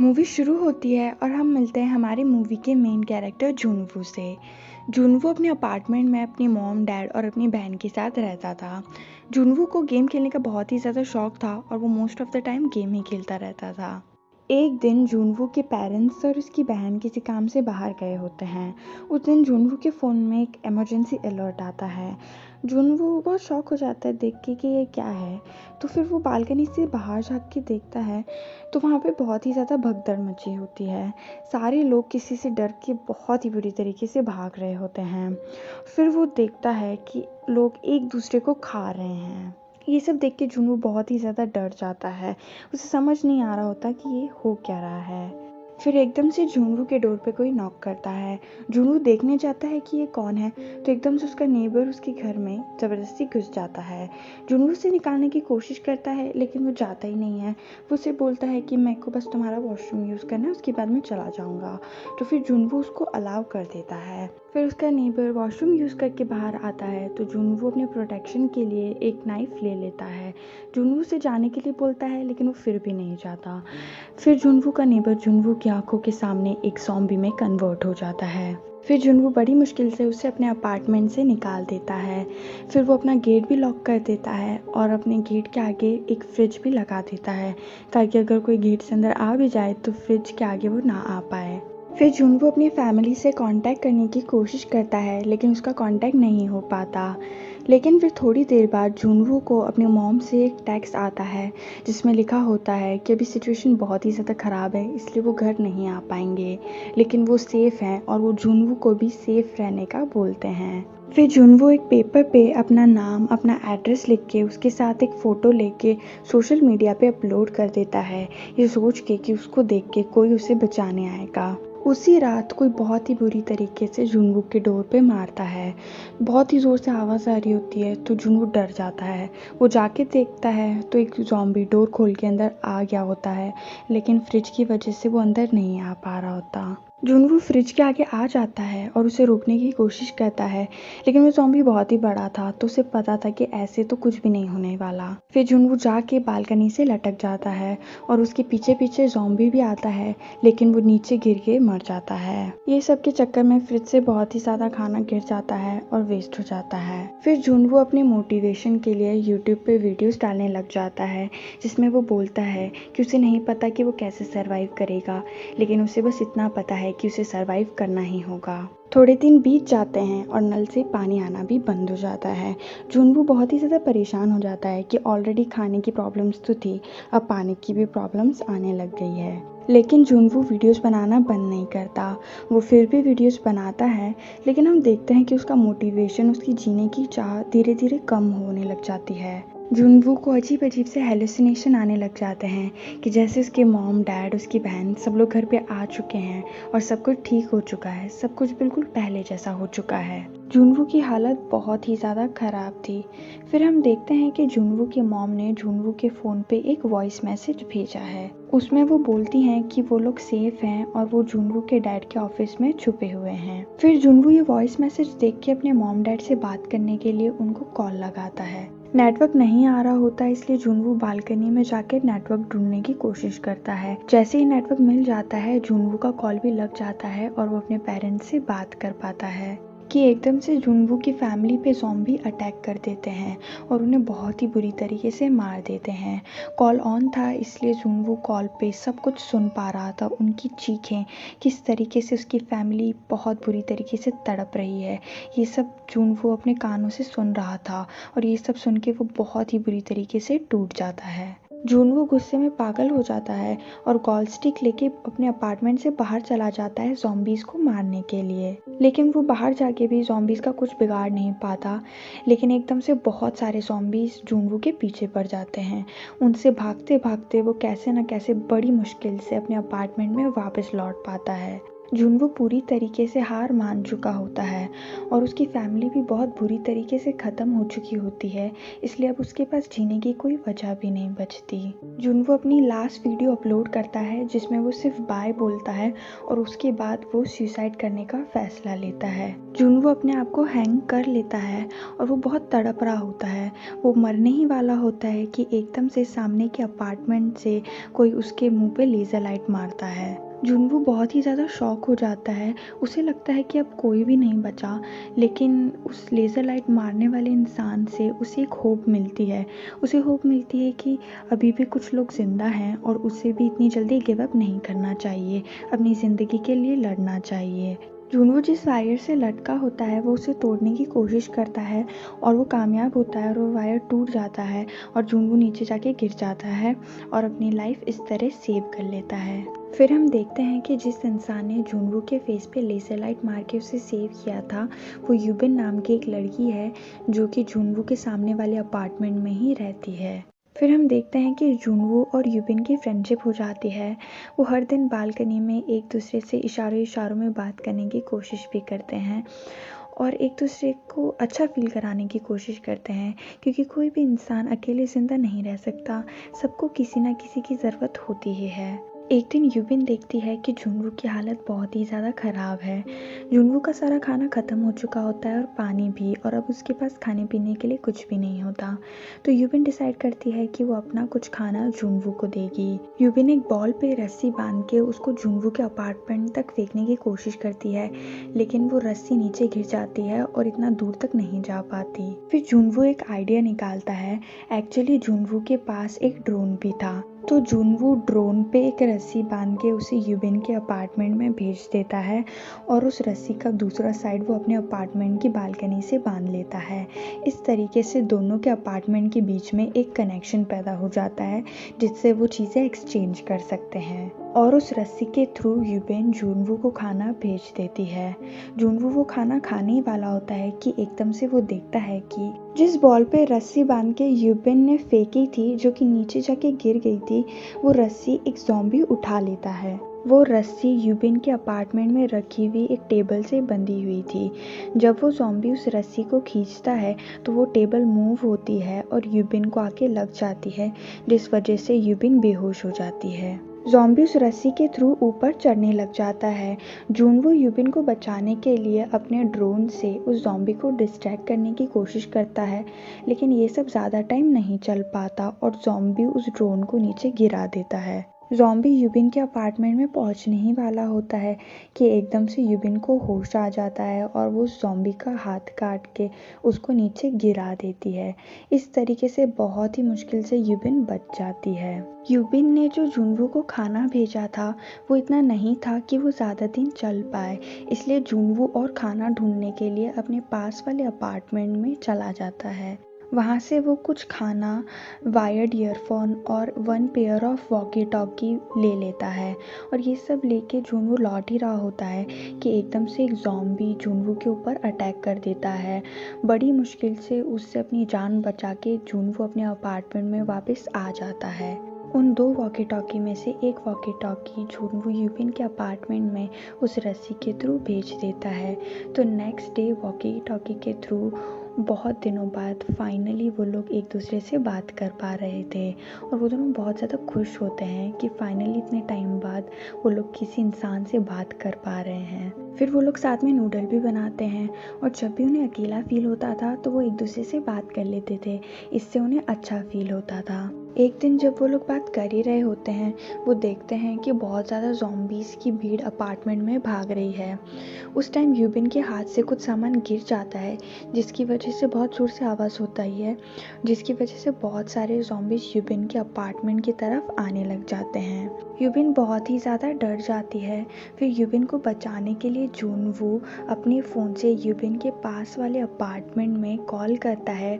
Movie शुरू होती है और हम मिलते हैं हमारी मूवी के मेन कैरेक्टर जुनवू से। जुनवू अपने अपार्टमेंट में अपनी मॉम, डैड और अपनी बहन के साथ रहता था। जुनवू को गेम खेलने का बहुत ही ज़्यादा शौक था और वो most of the time game ही खेलता रहता था। एक दिन जुनवू के पेरेंट्स और उसकी बहन किसी काम से बाहर गए होते हैं। उस दिन जुनवू के फ़ोन में एक इमरजेंसी अलर्ट आता है। जुनवू बहुत शॉक हो जाता है देख के कि ये क्या है। तो फिर वो बालकनी से बाहर झाँक के देखता है तो वहाँ पे बहुत ही ज़्यादा भगदड़ मची होती है। सारे लोग किसी से डर के बहुत ही बुरी तरीके से भाग रहे होते हैं। फिर वो देखता है कि लोग एक दूसरे को खा रहे हैं। ये सब देख के जुनू बहुत ही ज़्यादा डर जाता है। उसे समझ नहीं आ रहा होता कि ये हो क्या रहा है। फिर एकदम से जुनू के डोर पे कोई नॉक करता है। जुनू देखने जाता है कि ये कौन है तो एकदम से उसका नेबर उसके घर में ज़बरदस्ती घुस जाता है। जुनू उसे निकालने की कोशिश करता है लेकिन वो जाता ही नहीं है। वो उसे बोलता है कि मेरे को बस तुम्हारा वॉशरूम यूज़ करना है, उसके बाद मैं चला जाऊँगा। तो फिर जुनू उसको अलाउ कर देता है। फिर उसका नेबर वॉशरूम यूज़ करके बाहर आता है तो जुनू अपने प्रोटेक्शन के लिए एक नाइफ़ ले लेता है। जुनू उसे जाने के लिए बोलता है लेकिन वो फिर भी नहीं जाता। फिर जुनवू का नेबर जुनवू की आंखों के सामने एक ज़ॉम्बी में कन्वर्ट हो जाता है। फिर जुनवू बड़ी मुश्किल से उसे अपने अपार्टमेंट से निकाल देता है। फिर वो अपना गेट भी लॉक कर देता है और अपने गेट के आगे एक फ्रिज भी लगा देता है ताकि अगर कोई गेट से अंदर आ भी जाए तो फ्रिज के आगे वो ना आ पाए। फिर जुनवू अपनी फैमिली से कांटेक्ट करने की कोशिश करता है लेकिन उसका कांटेक्ट नहीं हो पाता। लेकिन फिर थोड़ी देर बाद जुनवू को अपनी मॉम से एक टेक्स्ट आता है जिसमें लिखा होता है कि अभी सिचुएशन बहुत ही ज़्यादा ख़राब है इसलिए वो घर नहीं आ पाएंगे, लेकिन वो सेफ़ हैं और वो जुनवू को भी सेफ़ रहने का बोलते हैं। फिर जुनवू एक पेपर पे अपना नाम, अपना एड्रेस लिख के उसके साथ एक फ़ोटो लेके सोशल मीडिया पे अपलोड कर देता है, ये सोच के कि उसको देख के कोई उसे बचाने आएगा। उसी रात कोई बहुत ही बुरी तरीके से जुनवू के डोर पे मारता है। बहुत ही ज़ोर से आवाज़ आ रही होती है तो जुनवू डर जाता है। वो जाके देखता है तो एक ज़ॉम्बी डोर खोल के अंदर आ गया होता है, लेकिन फ्रिज की वजह से वो अंदर नहीं आ पा रहा होता। जुनवू फ्रिज के आगे आ जाता है और उसे रोकने की कोशिश करता है, लेकिन वो ज़ॉम्बी बहुत ही बड़ा था तो उसे पता था कि ऐसे तो कुछ भी नहीं होने वाला। फिर जुनवू जाके बालकनी से लटक जाता है और उसके पीछे पीछे ज़ॉम्बी भी आता है, लेकिन वो नीचे गिर के मर जाता है। ये सब के चक्कर में फ्रिज से बहुत ही ज़्यादा खाना गिर जाता है और वेस्ट हो जाता है। फिर जुनवू अपने मोटिवेशन के लिए यूट्यूब पे वीडियोस डालने लग जाता है जिसमें वो बोलता है कि उसे नहीं पता कि वो कैसे सरवाइव करेगा, लेकिन उसे बस इतना पता है कि उसे सरवाइव करना ही होगा। थोड़े दिन बीत जाते हैं और नल से पानी आना भी बंद हो जाता है। जुनवू बहुत ही ज़्यादा परेशान हो जाता है कि ऑलरेडी खाने की प्रॉब्लम्स तो थी, अब पानी की भी प्रॉब्लम्स आने लग गई है। लेकिन जुनवू वीडियोस बनाना बंद नहीं करता। वो फिर भी वीडियोस बनाता है, लेकिन हम देखते हैं कि उसका मोटिवेशन, उसकी जीने की चाह धीरे धीरे कम होने लग जाती है। जुनवू को अजीब अजीब से हेलुसिनेशन आने लग जाते हैं कि जैसे उसके मॉम, डैड, उसकी बहन सब लोग घर पे आ चुके हैं और सब कुछ ठीक हो चुका है, सब कुछ बिल्कुल पहले जैसा हो चुका है। जुनवू की हालत बहुत ही ज़्यादा ख़राब थी। फिर हम देखते हैं कि जुनवू की मॉम ने जुनवू के फ़ोन पे एक वॉइस मैसेज भेजा है। उसमें वो बोलती हैं कि वो लोग सेफ़ हैं और वो जुनवू के डैड के ऑफिस में छुपे हुए हैं। फिर जुनवू ये वॉइस मैसेज देख के अपने मॉम डैड से बात करने के लिए उनको कॉल लगाता है। नेटवर्क नहीं आ रहा होता इसलिए जुनवू बालकनी में जाकर नेटवर्क ढूंढने की कोशिश करता है। जैसे ही नेटवर्क मिल जाता है जुनवू का कॉल भी लग जाता है और वो अपने पेरेंट्स से बात कर पाता है कि एकदम से जुनवू की फैमिली पे ज़ॉम्बी अटैक कर देते हैं और उन्हें बहुत ही बुरी तरीके से मार देते हैं। कॉल ऑन था इसलिए जुनवू कॉल पे सब कुछ सुन पा रहा था, उनकी चीखें, किस तरीके से उसकी फैमिली बहुत बुरी तरीके से तड़प रही है, ये सब जुनवू अपने कानों से सुन रहा था और ये सब सुन के वो बहुत ही बुरी तरीके से टूट जाता है। जुनवू गुस्से में पागल हो जाता है और गॉल स्टिक लेके अपने अपार्टमेंट से बाहर चला जाता है ज़ॉम्बीज़ को मारने के लिए। लेकिन वो बाहर जाके भी ज़ॉम्बीज़ का कुछ बिगाड़ नहीं पाता, लेकिन एकदम से बहुत सारे ज़ॉम्बीज़ जुनवू के पीछे पड़ जाते हैं। उनसे भागते भागते वो कैसे न कैसे बड़ी मुश्किल से अपने अपार्टमेंट में वापस लौट पाता है। जुनवो पूरी तरीके से हार मान चुका होता है और उसकी फैमिली भी बहुत बुरी तरीके से ख़त्म हो चुकी होती है, इसलिए अब उसके पास जीने की कोई वजह भी नहीं बचती। जुनवो अपनी लास्ट वीडियो अपलोड करता है जिसमें वो सिर्फ बाय बोलता है और उसके बाद वो सुसाइड करने का फैसला लेता है। जुनवो अपने आप को हैंग कर लेता है और वो बहुत तड़प रहा होता है। वो मरने ही वाला होता है कि एकदम से सामने के अपार्टमेंट से कोई उसके मुंह पे लेज़र लाइट मारता है। जुनवो बहुत ही ज़्यादा शॉक हो जाता है। उसे लगता है कि अब कोई भी नहीं बचा, लेकिन उस लेज़र लाइट मारने वाले इंसान से उसे एक होप मिलती है। उसे होप मिलती है कि अभी भी कुछ लोग ज़िंदा हैं और उसे भी इतनी जल्दी गिव अप नहीं करना चाहिए, अपनी ज़िंदगी के लिए लड़ना चाहिए। जुनवो जिस वायर से लटका होता है वो उसे तोड़ने की कोशिश करता है और वो कामयाब होता है और वो वायर टूट जाता है और जुनवो नीचे जाके गिर जाता है और अपनी लाइफ इस तरह सेव कर लेता है। फिर हम देखते हैं कि जिस इंसान ने जुनवो के फेस पे लेज़र लाइट मार के उसे सेव किया था वो यूबिन नाम की एक लड़की है जो कि जुनवो के सामने वाले अपार्टमेंट में ही रहती है। फिर हम देखते हैं कि जुनवो और यूबिन की फ्रेंडशिप हो जाती है। वो हर दिन बालकनी में एक दूसरे से इशारों इशारों में बात करने की कोशिश भी करते हैं और एक दूसरे को अच्छा फील कराने की कोशिश करते हैं, क्योंकि कोई भी इंसान अकेले ज़िंदा नहीं रह सकता, सबको किसी ना किसी की ज़रूरत होती ही है। एक दिन यूबिन देखती है कि जुनवो की हालत बहुत ही ज़्यादा ख़राब है। जुनवो का सारा खाना ख़त्म हो चुका होता है और पानी भी, और अब उसके पास खाने पीने के लिए कुछ भी नहीं होता। तो यूबिन डिसाइड करती है कि वो अपना कुछ खाना जुनवो को देगी। यूबिन एक बॉल पे रस्सी बांध के उसको जुनवो के अपार्टमेंट तक फेंकने की कोशिश करती है, लेकिन वो रस्सी नीचे गिर जाती है और इतना दूर तक नहीं जा पाती। फिर जुनवो एक आइडिया निकालता है। एक्चुअली जुनवो के पास एक ड्रोन भी था, तो जुनवो ड्रोन पे एक रस्सी बांध के उसे यूबिन के अपार्टमेंट में भेज देता है और उस रस्सी का दूसरा साइड वो अपने अपार्टमेंट की बालकनी से बांध लेता है। इस तरीके से दोनों के अपार्टमेंट के बीच में एक कनेक्शन पैदा हो जाता है जिससे वो चीज़ें एक्सचेंज कर सकते हैं और उस रस्सी के थ्रू यूबिन जुनवो को खाना भेज देती है। जुनवो वो खाना खाने ही वाला होता है कि एकदम से वो देखता है कि जिस बॉल पे रस्सी बांध के यूबिन ने फेंकी थी, जो कि नीचे जाके गिर गई थी, वो रस्सी एक ज़ॉम्बी उठा लेता है। वो रस्सी यूबिन के अपार्टमेंट में रखी हुई एक टेबल से बंधी हुई थी। जब वो ज़ॉम्बी उस रस्सी को खींचता है तो वो टेबल मूव होती है और यूबिन को आके लग जाती है, जिस वजह से यूबिन बेहोश हो जाती है। ज़ॉम्बी उस रस्सी के थ्रू ऊपर चढ़ने लग जाता है। जुनवो यूबिन को बचाने के लिए अपने ड्रोन से उस ज़ॉम्बी को डिस्ट्रैक्ट करने की कोशिश करता है, लेकिन ये सब ज़्यादा टाइम नहीं चल पाता और ज़ॉम्बी उस ड्रोन को नीचे गिरा देता है। ज़ॉम्बी यूबिन के अपार्टमेंट में पहुंचने ही वाला होता है कि एकदम से यूबिन को होश आ जाता है और वो ज़ॉम्बी का हाथ काट के उसको नीचे गिरा देती है। इस तरीके से बहुत ही मुश्किल से यूबिन बच जाती है। यूबिन ने जो जुनवो को खाना भेजा था वो इतना नहीं था कि वो ज़्यादा दिन चल पाए, इसलिए जुनवो और खाना ढूंढने के लिए अपने पास वाले अपार्टमेंट में चला जाता है। वहाँ से वो कुछ खाना, वायर्ड ईयरफोन और 1 पेयर ऑफ वॉकी टॉकी ले लेता है और ये सब लेके जुनवो लौट ही रहा होता है कि एकदम से एक ज़ॉम्बी जुनवो के ऊपर अटैक कर देता है। बड़ी मुश्किल से उससे अपनी जान बचा के जुनवो अपने अपार्टमेंट में वापस आ जाता है। उन 2 वॉकी टॉकी में से एक वॉकी टॉकी जुनवो यूबिन के अपार्टमेंट में उस रस्सी के थ्रू भेज देता है। तो नेक्स्ट डे वॉकी टॉकी के थ्रू बहुत दिनों बाद फाइनली वो लोग एक दूसरे से बात कर पा रहे थे और वो दोनों बहुत ज़्यादा खुश होते हैं कि फाइनली इतने टाइम बाद वो लोग किसी इंसान से बात कर पा रहे हैं। फिर वो लोग साथ में नूडल भी बनाते हैं और जब भी उन्हें अकेला फील होता था तो वो एक दूसरे से बात कर लेते थे, इससे उन्हें अच्छा फील होता था। एक दिन जब वो लोग बात कर ही रहे होते हैं, वो देखते हैं कि बहुत ज़्यादा ज़ॉम्बीज़ की भीड़ अपार्टमेंट में भाग रही है। उस टाइम यूबिन के हाथ से कुछ सामान गिर जाता है, जिसकी वजह से बहुत ज़ोर से आवाज़ होता ही है, जिसकी वजह से बहुत सारे ज़ॉम्बीज़ यूबिन के अपार्टमेंट की तरफ आने लग जाते हैं। यूबिन बहुत ही ज़्यादा डर जाती है। फिर यूबिन को बचाने के लिए जुनवो अपने फ़ोन से यूबिन के पास वाले अपार्टमेंट में कॉल करता है,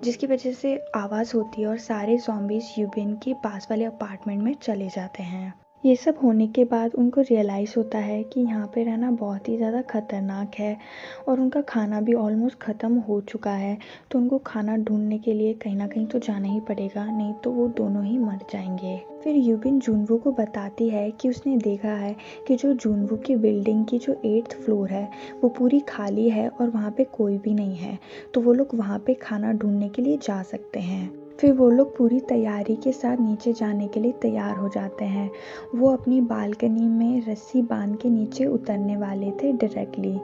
जिसकी वजह से आवाज़ होती है और सारे ज़ॉम्बीज़ यूबिन के पास वाले अपार्टमेंट में चले जाते हैं। ये सब होने के बाद उनको रियलाइज़ होता है कि यहाँ पे रहना बहुत ही ज़्यादा ख़तरनाक है और उनका खाना भी ऑलमोस्ट ख़त्म हो चुका है, तो उनको खाना ढूंढने के लिए कहीं ना कहीं तो जाना ही पड़ेगा, नहीं तो वो दोनों ही मर जाएंगे। फिर यूबिन जुनवू को बताती है कि उसने देखा है कि जो जुनवू की बिल्डिंग की जो 8th फ्लोर है वो पूरी खाली है और वहाँ पे कोई भी नहीं है, तो वो लोग वहाँ पे खाना ढूंढने के लिए जा सकते हैं। फिर वो लोग पूरी तैयारी के साथ नीचे जाने के लिए तैयार हो जाते हैं। वो अपनी बालकनी में रस्सी बांध के नीचे उतरने वाले थे डायरेक्टली,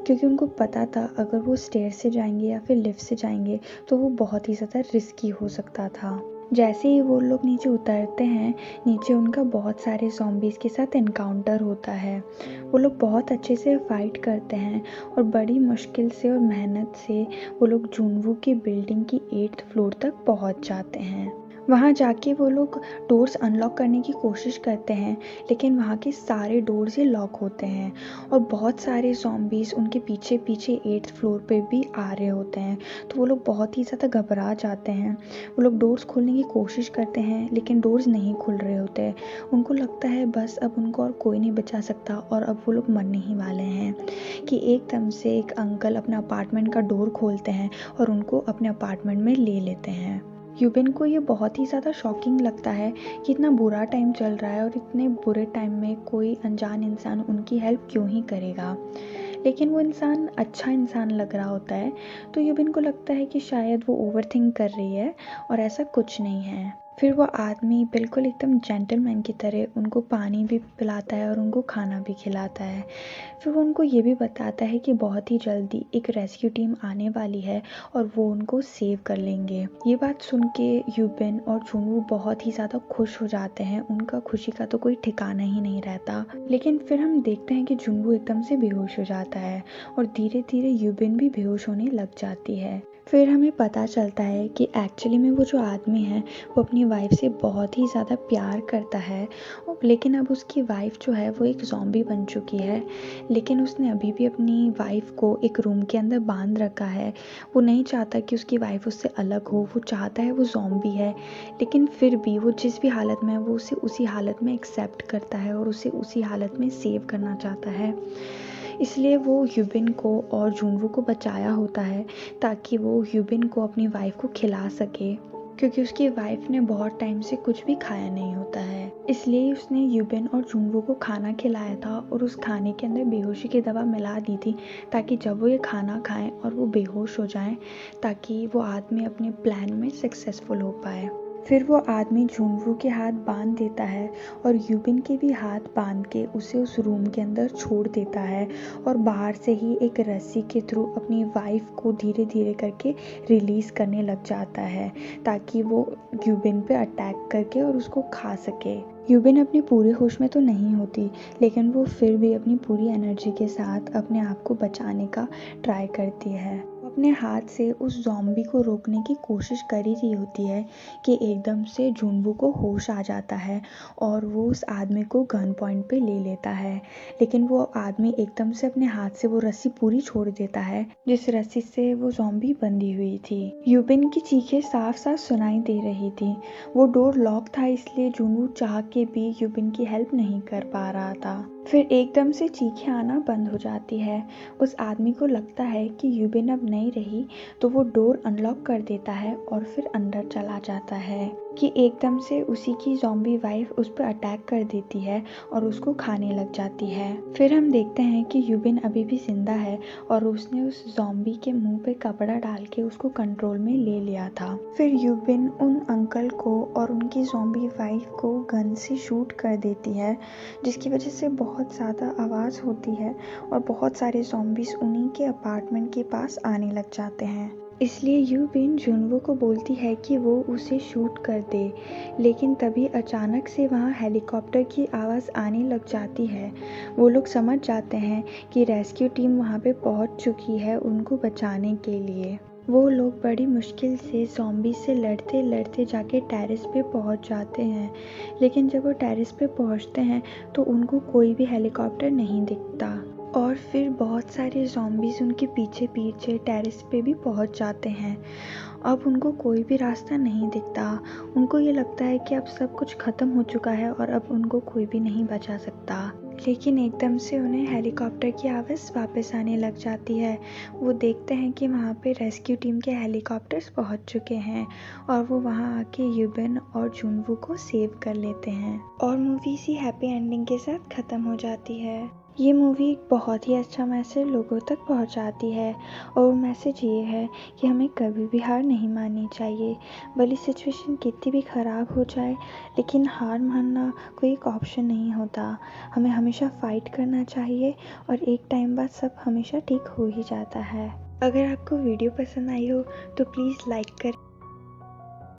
क्योंकि उनको पता था अगर वो स्टेयर से जाएंगे या फिर लिफ्ट से जाएंगे तो वो बहुत ही ज़्यादा रिस्की हो सकता था। जैसे ही वो लोग नीचे उतरते हैं, नीचे उनका बहुत सारे ज़ॉम्बीज़ के साथ एनकाउंटर होता है। वो लोग बहुत अच्छे से फाइट करते हैं और बड़ी मुश्किल से और मेहनत से वो लोग जुनवू की बिल्डिंग की 8th फ्लोर तक पहुंच जाते हैं। वहाँ जाके वो लोग डोर्स अनलॉक करने की कोशिश करते हैं, लेकिन वहाँ के सारे डोर्स ही लॉक होते हैं और बहुत सारे ज़ॉम्बीज़ उनके पीछे पीछे 8th फ्लोर पे भी आ रहे होते हैं। तो वो लोग बहुत ही ज़्यादा घबरा जाते हैं। वो लोग डोर्स खोलने की कोशिश करते हैं, लेकिन डोर्स नहीं खुल रहे होते। उनको लगता है बस अब उनको और कोई नहीं बचा सकता और अब वो लोग मरने ही वाले हैं कि एकदम से एक अंकल अपने अपार्टमेंट का डोर खोलते हैं और उनको अपने अपार्टमेंट में ले लेते हैं। यूबिन को ये बहुत ही ज़्यादा शॉकिंग लगता है कि इतना बुरा टाइम चल रहा है और इतने बुरे टाइम में कोई अनजान इंसान उनकी हेल्प क्यों ही करेगा। लेकिन वो इंसान अच्छा इंसान लग रहा होता है, तो यूबिन को लगता है कि शायद वो ओवरथिंक कर रही है और ऐसा कुछ नहीं है। फिर वो आदमी बिल्कुल एकदम जेंटलमैन की तरह उनको पानी भी पिलाता है और उनको खाना भी खिलाता है। फिर वो उनको ये भी बताता है कि बहुत ही जल्दी एक रेस्क्यू टीम आने वाली है और वो उनको सेव कर लेंगे। ये बात सुन के यूबिन और जुनवू बहुत ही ज़्यादा खुश हो जाते हैं। उनका खुशी का तो कोई ठिकाना ही नहीं रहता। लेकिन फिर हम देखते हैं कि जुनवू एकदम से बेहोश हो जाता है और धीरे धीरे यूबिन भी बेहोश होने लग जाती है। फिर हमें पता चलता है कि एक्चुअली में वो जो आदमी है वो अपनी वाइफ से बहुत ही ज़्यादा प्यार करता है, लेकिन अब उसकी वाइफ जो है वो एक ज़ॉम्बी बन चुकी है। लेकिन उसने अभी भी अपनी वाइफ को एक रूम के अंदर बांध रखा है। वो नहीं चाहता कि उसकी वाइफ उससे अलग हो, वो चाहता है वो ज़ॉम्बी है, लेकिन फिर भी वो जिस भी हालत में है वो उसे उसी हालत में एक्सेप्ट करता है और उसे उसी हालत में सेव करना चाहता है। इसलिए वो यूबिन को और जुनवू को बचाया होता है ताकि वो यूबिन को अपनी वाइफ को खिला सके, क्योंकि उसकी वाइफ ने बहुत टाइम से कुछ भी खाया नहीं होता है। इसलिए उसने यूबिन और जुनवू को खाना खिलाया था और उस खाने के अंदर बेहोशी की दवा मिला दी थी ताकि जब वो ये खाना खाएं और वो बेहोश हो जाएं, ताकि वो आदमी अपने प्लान में सक्सेसफुल हो पाए। फिर वो आदमी जुनवू के हाथ बांध देता है और यूबिन के भी हाथ बांध के उसे उस रूम के अंदर छोड़ देता है और बाहर से ही एक रस्सी के थ्रू अपनी वाइफ को धीरे धीरे करके रिलीज़ करने लग जाता है ताकि वो यूबिन पे अटैक करके और उसको खा सके। यूबिन अपने पूरे होश में तो नहीं होती, लेकिन वो फिर भी अपनी पूरी एनर्जी के साथ अपने आप को बचाने का ट्राई करती है। वो अपने हाथ से उस ज़ॉम्बी को रोकने की कोशिश कर ही रही होती है कि एकदम से जुनवू को होश आ जाता है और वो उस आदमी को गन पॉइंट पे ले लेता है। लेकिन वो आदमी एकदम से अपने हाथ से वो रस्सी पूरी छोड़ देता है जिस रस्सी से वो ज़ॉम्बी बंधी हुई थी। यूबिन की चीखें साफ साफ सुनाई दे रही थी। वो डोर लॉक था, इसलिए जुनवू चाह के भी यूबिन की हेल्प नहीं कर पा रहा था। फिर एकदम से चीखें आना बंद हो जाती है। उस आदमी को लगता है कि यूबिन अब नहीं रही, तो वो डोर अनलॉक कर देता है और फिर अंदर चला जाता है कि एकदम से उसी की ज़ॉम्बी वाइफ उस पर अटैक कर देती है और उसको खाने लग जाती है। फिर हम देखते हैं कि यूबिन अभी भी जिंदा है और उसने उस ज़ॉम्बी के मुंह पे कपड़ा डाल के उसको कंट्रोल में ले लिया था। फिर यूबिन उन अंकल को और उनकी ज़ॉम्बी वाइफ को गन से शूट कर देती है, जिसकी वजह से बहुत ज़्यादा आवाज़ होती है और बहुत सारे ज़ॉम्बीज़ उन्हीं के अपार्टमेंट के पास आने लग जाते हैं। इसलिए यूबिन जुनवू को बोलती है कि वो उसे शूट कर दे, लेकिन तभी अचानक से वहाँ हेलीकॉप्टर की आवाज़ आने लग जाती है। वो लोग समझ जाते हैं कि रेस्क्यू टीम वहाँ पे पहुँच चुकी है उनको बचाने के लिए। वो लोग बड़ी मुश्किल से ज़ॉम्बी से लड़ते लड़ते जाके टेरेस पे पहुँच जाते हैं, लेकिन जब वो टेरेस पे पहुँचते हैं तो उनको कोई भी हेलीकॉप्टर नहीं दिखता और फिर बहुत सारे ज़ॉम्बीज़ उनके पीछे पीछे टेरेस पे भी पहुंच जाते हैं। अब उनको कोई भी रास्ता नहीं दिखता। उनको ये लगता है कि अब सब कुछ ख़त्म हो चुका है और अब उनको कोई भी नहीं बचा सकता। लेकिन एकदम से उन्हें हेलीकॉप्टर की आवाज़ वापस आने लग जाती है। वो देखते हैं कि वहाँ पे रेस्क्यू टीम के हेलीकॉप्टर्स पहुँच चुके हैं और वो वहाँ आके यूबिन और जुनवू को सेव कर लेते हैं और मूवी इसी हैप्पी एंडिंग के साथ ख़त्म हो जाती है। ये मूवी एक बहुत ही अच्छा मैसेज लोगों तक पहुंचाती है और वो मैसेज ये है कि हमें कभी भी हार नहीं माननी चाहिए। भले सिचुएशन कितनी भी ख़राब हो जाए, लेकिन हार मानना कोई एक ऑप्शन नहीं होता। हमें हमेशा फाइट करना चाहिए और एक टाइम बाद सब हमेशा ठीक हो ही जाता है। अगर आपको वीडियो पसंद आई हो तो प्लीज़ लाइक करें।